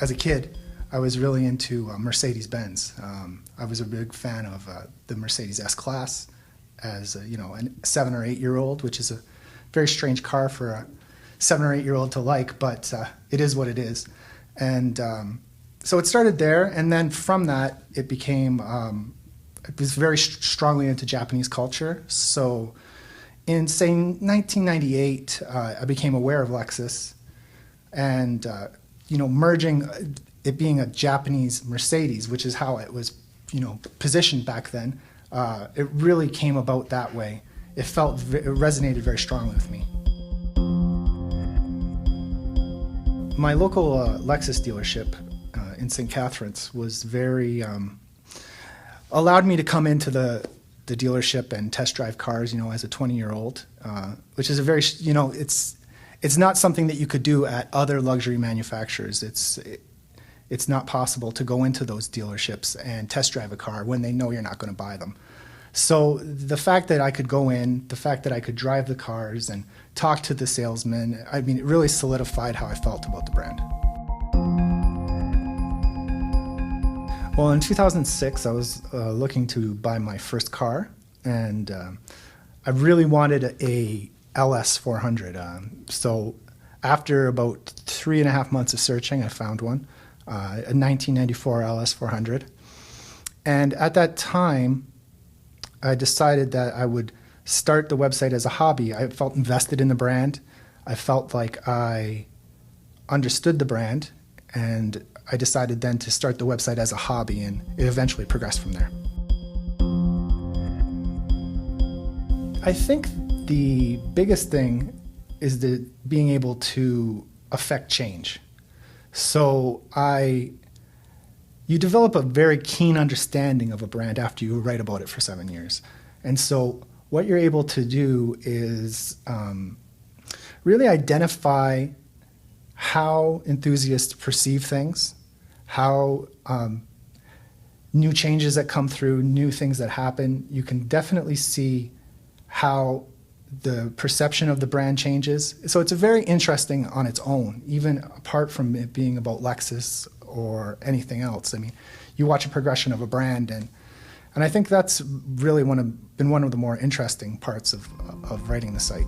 as a kid, I was really into Mercedes-Benz. I was a big fan of the Mercedes S-Class as a 7 or 8 year old, which is a very strange car for a 7 or 8 year old to like, but it is what it is. And so it started there, and then from that it became, it was very strongly into Japanese culture. So in, say, 1998, I became aware of Lexus, and merging it being a Japanese Mercedes, which is how it was positioned back then, it really came about that way. It resonated very strongly with me. My local Lexus dealership in St. Catharines was very, allowed me to come into the dealership and test drive cars, as a 20-year-old, which is a very, it's not something that you could do at other luxury manufacturers. It's not possible to go into those dealerships and test drive a car when they know you're not going to buy them. So the fact that I could go in, the fact that I could drive the cars and talk to the salesman, I mean, it really solidified how I felt about the brand. Well, in 2006, I was looking to buy my first car, and I really wanted a LS 400. So after about 3.5 months of searching, I found one, a 1994 LS 400. And at that time, I decided that I would start the website as a hobby. I felt invested in the brand. I felt like I understood the brand, and I decided then to start the website as a hobby, and it eventually progressed from there. I think the biggest thing is being able to affect change. So you develop a very keen understanding of a brand after you write about it for 7 years. And so what you're able to do is really identify how enthusiasts perceive things, how new changes that come through, new things that happen. You can definitely see how the perception of the brand changes. So it's very interesting on its own, even apart from it being about Lexus or anything else. I mean, you watch a progression of a brand, and I think that's really been one of the more interesting parts of writing the site.